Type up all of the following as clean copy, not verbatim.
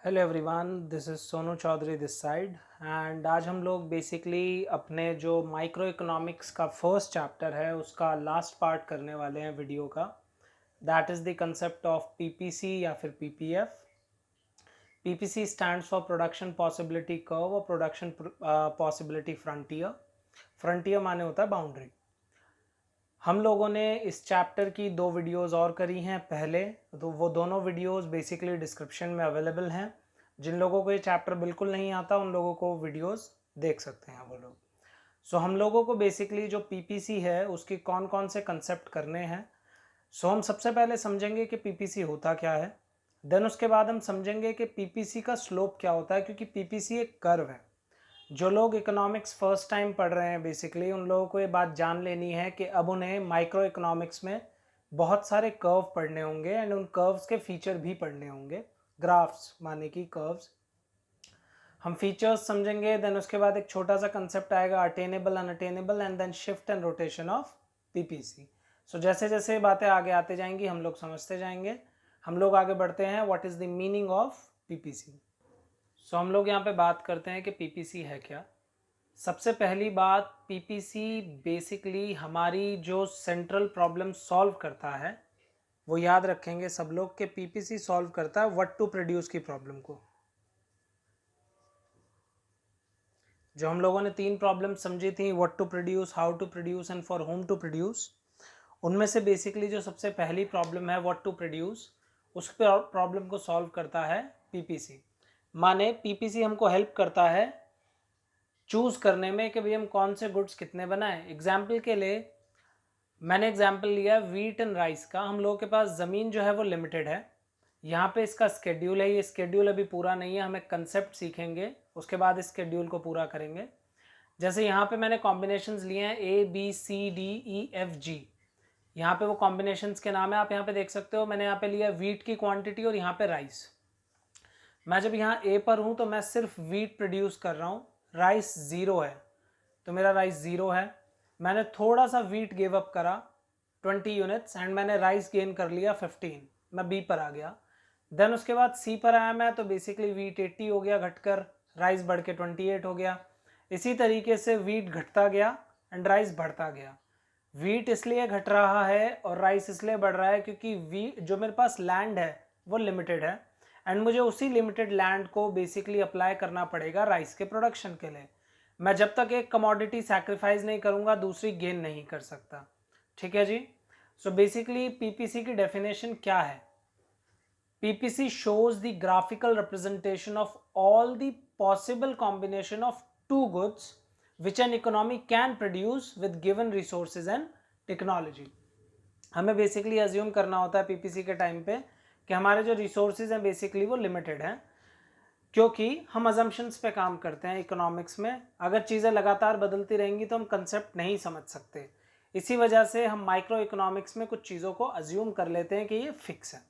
Hello everyone, this is Sonu Chaudhary this side. And आज हम लोग बेसिकली अपने जो माइक्रो इकोनॉमिक्स का फर्स्ट चैप्टर है उसका लास्ट पार्ट करने वाले हैं वीडियो का। That is the concept of PPC या फिर PPF. PPC stands for production possibility curve और प्रोडक्शन पॉसिबिलिटी फ्रंटियर। फ्रंटियर माने होता है बाउंड्री। हम लोगों ने इस चैप्टर की 2 वीडियोस और करी हैं पहले, तो वो दोनों वीडियोस बेसिकली डिस्क्रिप्शन में अवेलेबल हैं। जिन लोगों को ये चैप्टर बिल्कुल नहीं आता उन लोगों को वीडियोस देख सकते हैं वो लोग। सो हम लोगों को बेसिकली जो पीपीसी है उसके कौन कौन से कंसेप्ट करने हैं। सो हम सबसे पहले समझेंगे कि पीपीसी होता क्या है, देन उसके बाद हम समझेंगे कि पीपीसी का स्लोप क्या होता है, क्योंकि पीपीसी एक कर्व है। जो लोग इकोनॉमिक्स फर्स्ट टाइम पढ़ रहे हैं बेसिकली उन लोगों को ये बात जान लेनी है कि अब उन्हें माइक्रो इकोनॉमिक्स में बहुत सारे कर्व पढ़ने होंगे एंड उन कर्व्स के फीचर भी पढ़ने होंगे। ग्राफ्स माने कि कर्व्स। हम फीचर्स समझेंगे, देन उसके बाद एक छोटा सा कंसेप्ट आएगा attainable unattainable and then shift and rotation of PPC. So जैसे जैसे बातें आगे आते जाएंगी हम लोग समझते जाएंगे। हम लोग आगे बढ़ते हैं, what is the meaning of PPC. So हम लोग यहाँ पे बात करते हैं कि पीपीसी है क्या। सबसे पहली बात, पीपीसी बेसिकली हमारी जो सेंट्रल प्रॉब्लम सॉल्व करता है वो याद रखेंगे सब लोग कि पीपीसी सॉल्व करता है व्हाट टू प्रोड्यूस की प्रॉब्लम को। जो हम लोगों ने 3 प्रॉब्लम समझी थी, what to produce, how to produce and for whom to produce, उनमें से बेसिकली जो सबसे पहली प्रॉब्लम है व्हाट टू प्रोड्यूस, उस प्रॉब्लम को सॉल्व करता है पीपीसी। माने पीपीसी हमको हेल्प करता है चूज करने में कि भाई हम कौन से गुड्स कितने बनाएं। एग्जाम्पल के लिए मैंने एग्जाम्पल लिया वीट एंड राइस का। हम लोगों के पास ज़मीन जो है वो लिमिटेड है। यहाँ पे इसका स्केड्यूल है, ये स्केड्यूल अभी पूरा नहीं है, हमें कंसेप्ट सीखेंगे उसके बाद इस स्केड्यूल को पूरा करेंगे। जैसे यहाँ पे मैंने कॉम्बिनेशंस लिए हैं ABCDEFG। यहाँ पे वो कॉम्बिनेशंस के नाम है, आप यहाँ पे देख सकते हो। मैंने यहाँ पे लिया वीट की क्वांटिटी और यहाँ पे राइस। मैं जब यहाँ ए पर हूँ तो मैं सिर्फ वीट प्रोड्यूस कर रहा हूँ, राइस 0 है तो मेरा राइस 0 है। मैंने थोड़ा सा वीट गिव अप करा 20 यूनिट्स एंड मैंने राइस गेन कर लिया 15, मैं बी पर आ गया। देन उसके बाद सी पर आया मैं, तो बेसिकली वीट 80 हो गया घटकर, राइस बढ़ के 28 हो गया। इसी तरीके से वीट घटता गया एंड राइस बढ़ता गया। वीट इसलिए घट रहा है और राइस इसलिए बढ़ रहा है क्योंकि वीट जो मेरे पास लैंड है वो लिमिटेड है एंड मुझे उसी लिमिटेड लैंड को बेसिकली अप्लाई करना पड़ेगा राइस के प्रोडक्शन के लिए। मैं जब तक एक कमोडिटी सैक्रिफाइस नहीं करूंगा दूसरी गेन नहीं कर सकता। ठीक है जी। सो बेसिकली पीपीसी की डेफिनेशन क्या है? PPC shows the graphical representation of all the possible combination of two goods which an economy can produce with given resources and technology। हमें बेसिकली अज्यूम करना होता है पीपीसी के टाइम पे कि हमारे जो रिसोर्सेज हैं बेसिकली वो लिमिटेड हैं, क्योंकि हम अजम्पशंस पे काम करते हैं इकोनॉमिक्स में। अगर चीज़ें लगातार बदलती रहेंगी तो हम कंसेप्ट नहीं समझ सकते। इसी वजह से हम माइक्रो इकोनॉमिक्स में कुछ चीज़ों को अज्यूम कर लेते हैं कि ये फिक्स है।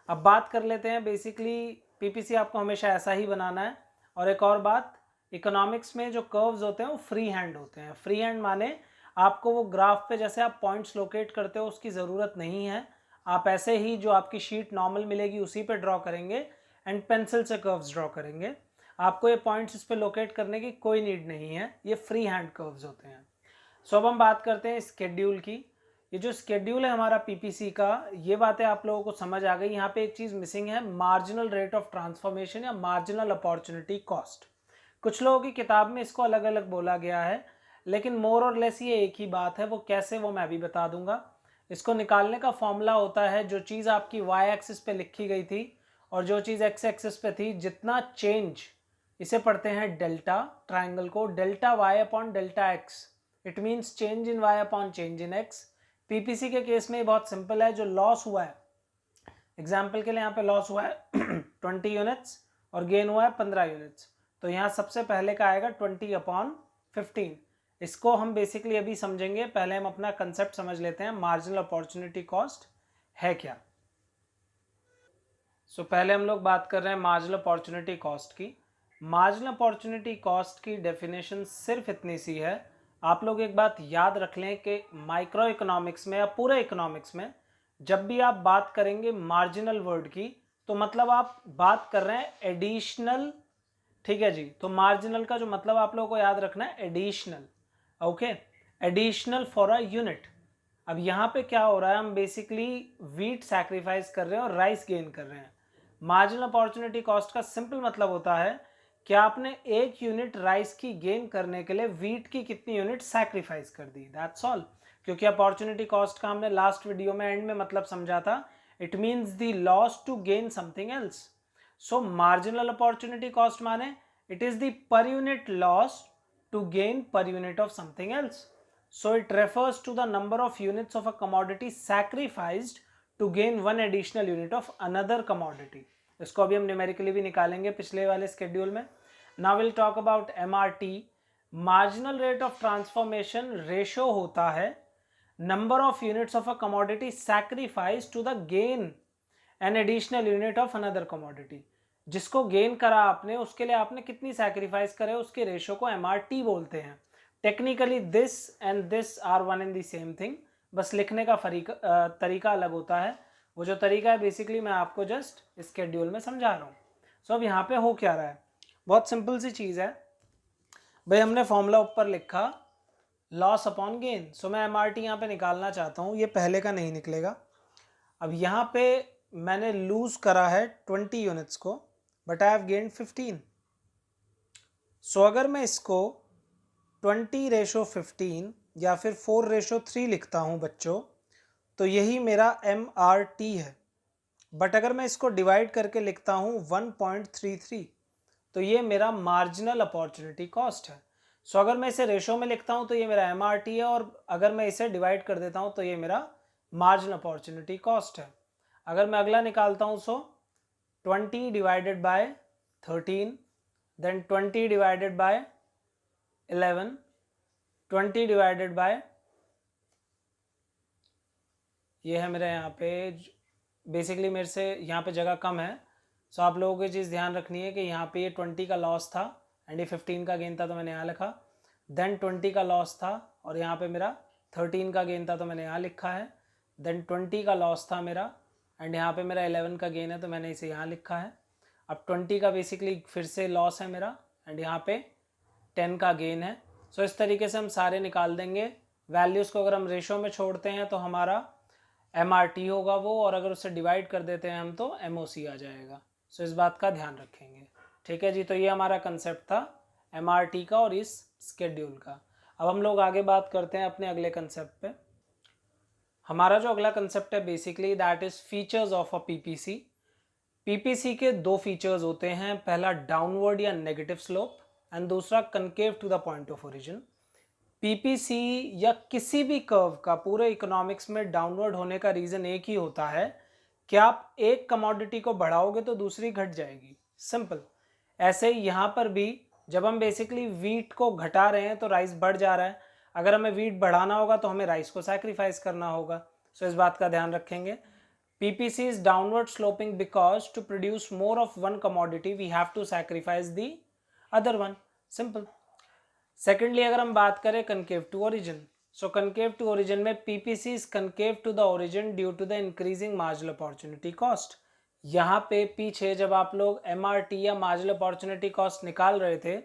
अब बात कर लेते हैं, बेसिकली पीपीसी आपको हमेशा ऐसा ही बनाना है। और एक और बात, इकोनॉमिक्स में जो कर्व्स होते हैं वो फ्री हैंड होते हैं। फ्री हैंड माने आपको वो ग्राफ पे जैसे आप पॉइंट्स लोकेट करते हो उसकी ज़रूरत नहीं है। आप ऐसे ही जो आपकी शीट नॉर्मल मिलेगी उसी पे ड्रॉ करेंगे एंड पेंसिल से कर्व्स ड्रॉ करेंगे। आपको ये पॉइंट्स इस पे लोकेट करने की कोई नीड नहीं है, ये फ्री हैंड कर्व्स होते हैं। सो अब हम बात करते हैं स्केड्यूल की। ये जो स्केड्यूल है हमारा पीपीसी का, ये बातें आप लोगों को समझ आ गई। यहाँ पे एक चीज़ मिसिंग है, मार्जिनल रेट ऑफ ट्रांसफॉर्मेशन या मार्जिनल अपॉर्चुनिटी कॉस्ट। कुछ लोगों की किताब में इसको अलग अलग बोला गया है, लेकिन मोर और लेस ये एक ही बात है। वो कैसे, वो मैं भी बता दूंगा। इसको निकालने का फॉर्मूला होता है, जो चीज़ आपकी वाई एक्सिस पे लिखी गई थी और जो चीज़ एक्स एक्सिस पे थी, जितना चेंज, इसे पढ़ते हैं डेल्टा, ट्राइंगल को delta y upon delta x, it means change in y upon change in x. PPC के केस में बहुत सिंपल है, जो लॉस हुआ है, एग्जाम्पल के लिए यहाँ पे लॉस हुआ है 20 यूनिट्स और गेन हुआ है 15 यूनिट्स, तो यहाँ सबसे पहले का आएगा 20 अपॉन 15। इसको हम बेसिकली अभी समझेंगे, पहले हम अपना कंसेप्ट समझ लेते हैं मार्जिनल अपॉर्चुनिटी कॉस्ट है क्या। सो पहले हम लोग बात कर रहे हैं मार्जिनल अपॉर्चुनिटी कॉस्ट की। मार्जिनल अपॉर्चुनिटी कॉस्ट की डेफिनेशन सिर्फ इतनी सी है, आप लोग एक बात याद रख लें कि माइक्रो इकोनॉमिक्स में या पूरे इकोनॉमिक्स में जब भी आप बात करेंगे मार्जिनल वर्ड की, तो मतलब आप बात कर रहे हैं एडिशनल, ठीक है जी। तो मार्जिनल का जो मतलब आप लोगों को याद रखना है additional, okay, additional for a unit. अब यहाँ पे क्या हो रहा है, हम बेसिकली वीट सैक्रिफाइस कर रहे हैं और राइस गेन कर रहे हैं। मार्जिनल अपॉर्चुनिटी कॉस्ट का सिंपल मतलब होता है कि आपने एक यूनिट राइस की गेन करने के लिए वीट की कितनी यूनिट सैक्रिफाइस कर दी, दैट्स ऑल। क्योंकि अपॉर्चुनिटी कॉस्ट का हमने लास्ट वीडियो में एंड में मतलब समझा था, it means the loss to gain something else. So marginal opportunity cost माने it is the per unit loss to gain per unit of something else. So it refers to the number of units of a commodity sacrificed to gain one additional unit of another commodity. इसको अभी हम numerically भी निकालेंगे पिछले वाले schedule में. Now we'll talk about MRT. Marginal rate of transformation ratio होता है number of units of a commodity sacrificed to the gain an additional unit of another commodity. जिसको गेन करा आपने उसके लिए आपने कितनी सैक्रिफाइस करे, उसके रेशो को MRT बोलते हैं. Technically this and this are one and the same thing, बस लिखने का तरीका अलग होता है. वो जो तरीका है बेसिकली मैं आपको जस्ट स्केड्यूल में समझा रहा हूँ. सो अब यहाँ पे हो क्या रहा है, बहुत सिंपल सी चीज़ है भाई. हमने फॉर्मूला ऊपर लिखा लॉस अपॉन गेन. सो मैं MRT यहाँ पे निकालना चाहता हूँ, ये पहले का नहीं निकलेगा. अब यहाँ पे मैंने लूज करा है 20 यूनिट्स को, बट आई हैव गेन्ड 15. सो अगर मैं इसको 20:15 या फिर 4:3 लिखता हूँ बच्चों, तो यही मेरा MRT है. बट अगर मैं इसको डिवाइड करके लिखता हूँ 1.33, तो ये मेरा मार्जिनल अपॉर्चुनिटी कॉस्ट है. सो अगर मैं इसे रेशो में लिखता हूँ तो ये मेरा MRT है, और अगर मैं इसे डिवाइड कर देता हूँ तो ये मेरा मार्जिनल अपॉर्चुनिटी कॉस्ट है. अगर मैं अगला निकालता हूँ, सो 20 divided by 13, then 20 divided by 11, 20 divided by, ये है मेरा यहाँ पे बेसिकली मेरे से यहाँ पे जगह कम है. सो आप लोगों को ये चीज़ ध्यान रखनी है कि यहाँ पे ये 20 का लॉस था एंड ये 15 का गेन था, तो मैंने यहाँ लिखा. देन 20 का लॉस था और यहाँ पे मेरा 13 का गेन था, तो मैंने यहाँ लिखा है. देन 20 का लॉस था मेरा एंड यहाँ पे मेरा 11 का गेन है, तो मैंने इसे यहाँ लिखा है. अब 20 का बेसिकली फिर से लॉस है मेरा एंड यहाँ पे 10 का गेन है. सो इस तरीके से हम सारे निकाल देंगे. वैल्यूज़ को अगर हम रेशो में छोड़ते हैं तो हमारा MRT होगा वो, और अगर उससे डिवाइड कर देते हैं हम तो MOC आ जाएगा. सो इस बात का ध्यान रखेंगे, ठीक है जी. तो ये हमारा कंसेप्ट था MRT का और इस स्केड्यूल का. अब हम लोग आगे बात करते हैं अपने अगले कंसेप्ट पे. हमारा जो अगला कंसेप्ट है basically that is features of a PPC. PPC के दो फीचर्स होते हैं, पहला डाउनवर्ड या नेगेटिव स्लोप एंड दूसरा concave to the point of origin. PPC या किसी भी कर्व का पूरे इकोनॉमिक्स में डाउनवर्ड होने का रीज़न एक ही होता है कि आप एक कमोडिटी को बढ़ाओगे तो दूसरी घट जाएगी, सिंपल. ऐसे ही यहाँ पर भी जब हम बेसिकली वीट को घटा रहे हैं तो राइस बढ़ जा रहा है. अगर हमें वीट बढ़ाना होगा तो हमें राइस को सैक्रिफाइस करना होगा. सो इस बात का ध्यान रखेंगे. PPC is downward sloping because to produce more of one commodity we have to sacrifice the other one, simple. Secondly, अगर हम बात करें concave to origin, so concave to origin में PPC is concave to the origin due to the increasing marginal opportunity cost. यहाँ पे पीछे जब आप लोग MRT या marginal opportunity cost निकाल रहे थे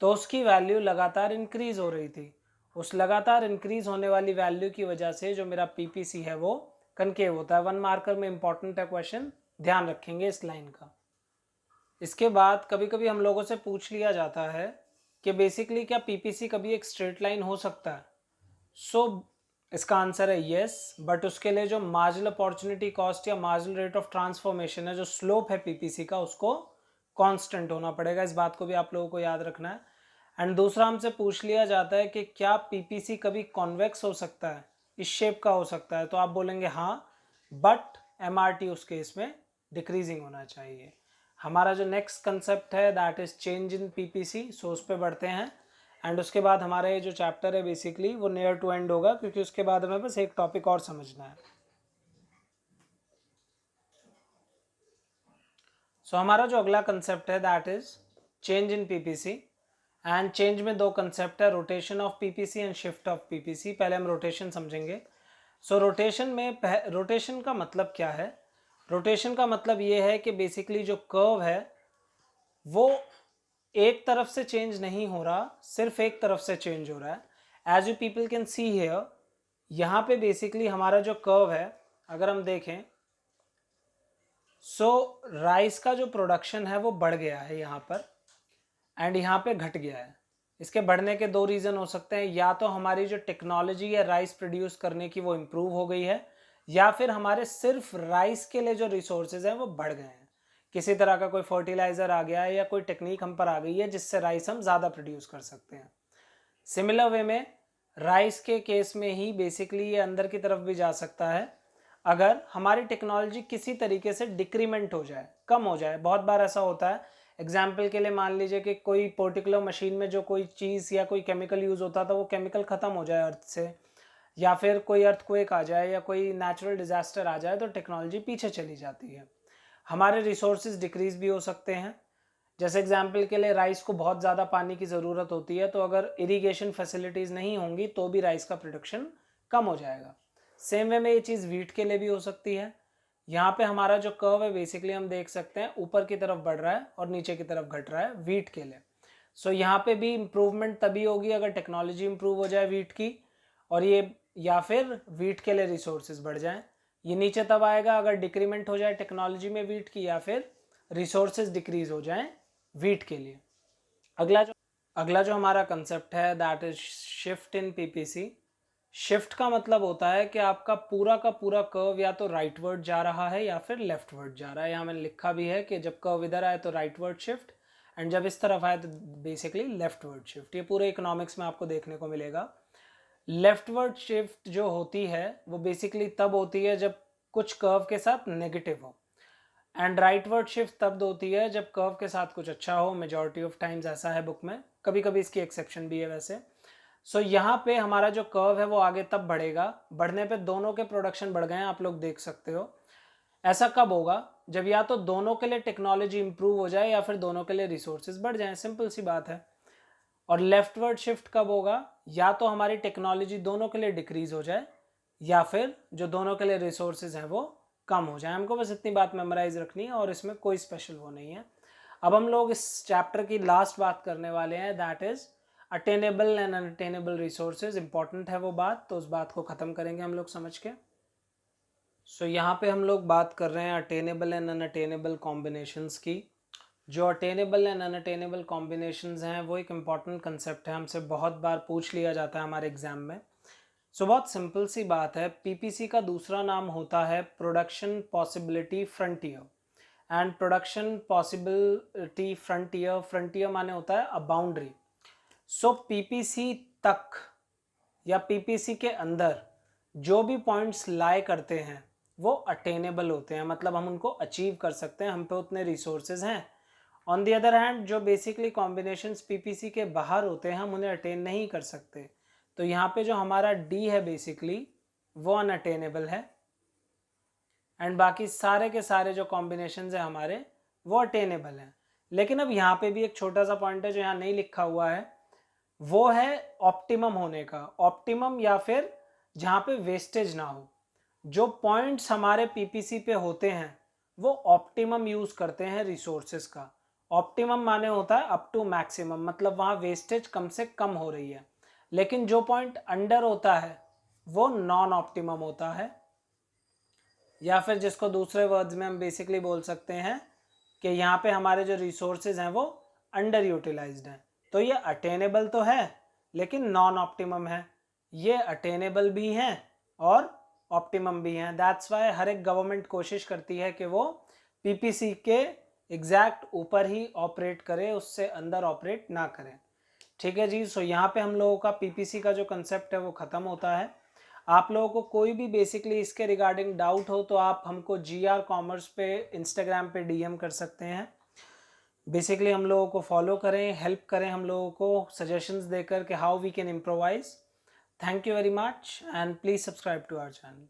तो उसकी वैल्यू लगातार इंक्रीज हो रही थी. उस लगातार इंक्रीज होने वाली वैल्यू की वजह से जो मेरा PPC है वो कनकेव होता है. 1 मार्कर में इंपॉर्टेंट है क्वेश्चन, ध्यान रखेंगे इस लाइन का. इसके बाद कभी कभी हम लोगों से पूछ लिया जाता है कि बेसिकली क्या PPC कभी एक स्ट्रेट लाइन हो सकता है. सो इसका आंसर है येस, बट उसके लिए जो मार्जिनल अपॉर्चुनिटी कॉस्ट या मार्जिनल रेट ऑफ ट्रांसफॉर्मेशन है, जो स्लोप है PPC का, उसको कांस्टेंट होना पड़ेगा. इस बात को भी आप लोगों को याद रखना है. एंड दूसरा हमसे पूछ लिया जाता है कि क्या PPC कभी कॉन्वेक्स हो सकता है, इस शेप का हो सकता है, तो आप बोलेंगे हाँ, बट MRT उस केस में डिक्रीजिंग होना चाहिए. हमारा जो नेक्स्ट कंसेप्ट है that is change in PPC. सो उस पर बढ़ते हैं एंड उसके बाद हमारा ये जो चैप्टर है बेसिकली वो नियर टू एंड होगा, क्योंकि उसके बाद हमें बस एक टॉपिक और समझना है. सो हमारा जो अगला कंसेप्ट है that is change in PPC. And change में दो कंसेप्ट है, rotation of PPC and shift of PPC. पहले हम रोटेशन समझेंगे. सो रोटेशन में रोटेशन का मतलब क्या है, रोटेशन का मतलब ये है कि बेसिकली जो कर्व है वो एक तरफ से चेंज नहीं हो रहा, सिर्फ एक तरफ से चेंज हो रहा है। As you people can see here, यहाँ पे बेसिकली हमारा जो कर्व है अगर हम देखें, सो राइस का जो प्रोडक्शन है वो बढ़ गया है यहाँ पर, एंड यहाँ पे घट गया है। इसके बढ़ने के दो रीज़न हो सकते हैं, या तो हमारी जो टेक्नोलॉजी है राइस प्रोड्यूस करने की वो इम्प्रूव हो गई है, या फिर हमारे सिर्फ राइस के लिए जो रिसोर्सेज हैं वो बढ़ गए हैं। किसी तरह का कोई फर्टिलाइज़र आ गया है या कोई टेक्निक हम पर आ गई है जिससे राइस हम ज़्यादा प्रोड्यूस कर सकते हैं। सिमिलर वे में राइस के केस में ही बेसिकली ये अंदर की तरफ भी जा सकता है अगर हमारी टेक्नोलॉजी किसी तरीके से डिक्रीमेंट हो जाए, कम हो जाए। बहुत बार ऐसा होता है, एग्जाम्पल के लिए मान लीजिए कि कोई पर्टिकुलर मशीन में जो कोई चीज़ या कोई केमिकल यूज़ होता था वो केमिकल ख़त्म हो जाए अर्थ से, या फिर कोई अर्थक्वेक आ जाए या कोई नेचुरल डिजास्टर आ जाए तो टेक्नोलॉजी पीछे चली जाती है। हमारे रिसोर्सेज डिक्रीज भी हो सकते हैं। जैसे एग्जाम्पल के लिए राइस को बहुत ज़्यादा पानी की ज़रूरत होती है, तो अगर इरिगेशन फैसिलिटीज़ नहीं होंगी तो भी राइस का प्रोडक्शन कम हो जाएगा। सेम वे में ये चीज़ वीट के लिए भी हो सकती है। यहाँ पे हमारा जो कर्व है बेसिकली हम देख सकते हैं ऊपर की तरफ बढ़ रहा है और नीचे की तरफ घट रहा है वीट के लिए। सो यहाँ पे भी इम्प्रूवमेंट तभी होगी अगर टेक्नोलॉजी इम्प्रूव हो जाए वीट की, और ये या फिर वीट के लिए रिसोर्सेज बढ़ जाएं। ये नीचे तब आएगा अगर डिक्रीमेंट हो जाए टेक्नोलॉजी में वीट की, या फिर रिसोर्सेज डिक्रीज हो जाएं वीट के लिए। अगला जो हमारा कंसेप्ट है that is shift in PPC. Shift का मतलब होता है कि आपका पूरा का पूरा कर्व या तो राइटवर्ड जा रहा है या फिर लेफ्टवर्ड जा रहा है। यहाँ मैंने लिखा भी है कि जब कर्व इधर आए तो राइटवर्ड शिफ्ट, एंड जब इस तरफ आए तो बेसिकली लेफ्टवर्ड शिफ्ट। ये पूरे इकोनॉमिक्स में आपको देखने को मिलेगा। लेफ्टवर्ड शिफ्ट जो होती है वो बेसिकली तब होती है जब कुछ कर्व के साथ नेगेटिव हो, एंड राइटवर्ड शिफ्ट तब होती है जब कर्व के साथ कुछ अच्छा हो। मेजॉरिटी ऑफ टाइम्स ऐसा है बुक में, कभी कभी इसकी एक्सेप्शन भी है वैसे। सो यहाँ पे हमारा जो कर्व है वो आगे तब बढ़ेगा, बढ़ने पे दोनों के प्रोडक्शन बढ़ गए हैं, आप लोग देख सकते हो। ऐसा कब होगा? जब या तो दोनों के लिए टेक्नोलॉजी इंप्रूव हो जाए या फिर दोनों के लिए रिसोर्सेज बढ़ जाएं, सिंपल सी बात है। और लेफ्टवर्ड शिफ्ट कब होगा? या तो हमारी टेक्नोलॉजी दोनों के लिए डिक्रीज हो जाए या फिर जो दोनों के लिए रिसोर्सेज हैं वो कम हो जाए। हमको बस इतनी बात मेमोराइज रखनी है और इसमें कोई स्पेशल वो नहीं है। अब हम लोग इस चैप्टर की लास्ट बात करने वाले हैं, that is attainable and unattainable resources. Important है वो बात, तो उस बात को ख़त्म करेंगे हम लोग समझ के। सो यहाँ पे हम लोग बात कर रहे हैं अटेनेबल एंड अनअटेनेबल कॉम्बिनेशंस की। जो अटेनेबल एंड अनअटेनेबल कॉम्बिनेशंस हैं वो एक इम्पॉर्टेंट कंसेप्ट है, हमसे बहुत बार पूछ लिया जाता है हमारे एग्जाम में। सो बहुत सिंपल सी बात है, पीपीसी का दूसरा नाम होता है production possibility frontier. And production possibility frontier, frontier माने होता है अ बाउंड्री। सो पीपीसी तक या पीपीसी के अंदर जो भी पॉइंट्स लाई करते हैं वो अटेनेबल होते हैं, मतलब हम उनको अचीव कर सकते हैं, हम पे उतने रिसोर्सेज हैं। ऑन दी अदर हैंड जो बेसिकली कॉम्बिनेशंस पीपीसी के बाहर होते हैं हम उन्हें अटेन नहीं कर सकते। तो यहाँ पे जो हमारा डी है बेसिकली वो अनअटेनेबल है, एंड बाकी सारे के सारे जो कॉम्बिनेशंस हैं हमारे वो अटेनेबल हैं। लेकिन अब यहाँ पे भी एक छोटा सा पॉइंट है जो यहाँ नहीं लिखा हुआ है, वो है ऑप्टिमम होने का। ऑप्टिमम या फिर जहाँ पे वेस्टेज ना हो। जो पॉइंट्स हमारे पीपीसी पे होते हैं वो ऑप्टिमम यूज करते हैं रिसोर्सेज का। ऑप्टिमम माने होता है अप टू मैक्सिमम, मतलब वहाँ वेस्टेज कम से कम हो रही है। लेकिन जो पॉइंट अंडर होता है वो नॉन ऑप्टिमम होता है, या फिर जिसको दूसरे वर्ड्स में हम बेसिकली बोल सकते हैं कि यहाँ पे हमारे जो रिसोर्सेज हैं वो अंडर यूटिलाइज्ड हैं। तो ये अटेनेबल तो है लेकिन नॉन ऑप्टिमम है, ये अटेनेबल भी हैं और ऑप्टिमम भी हैं। दैट्स वाई हर एक गवर्नमेंट कोशिश करती है कि वो पीपीसी के एग्जैक्ट ऊपर ही ऑपरेट करे, उससे अंदर ऑपरेट ना करें। ठीक है जी। सो यहाँ पे हम लोगों का पीपीसी का जो कंसेप्ट है वो ख़त्म होता है। आप लोगों को कोई भी बेसिकली इसके रिगार्डिंग डाउट हो तो आप हमको GR कॉमर्स पे इंस्टाग्राम पे DM कर सकते हैं। बेसिकली हम लोगों को फॉलो करें, हेल्प करें हम लोगों को सजेशंस देकर कि how we can improvise. Thank you very much and please subscribe to our channel.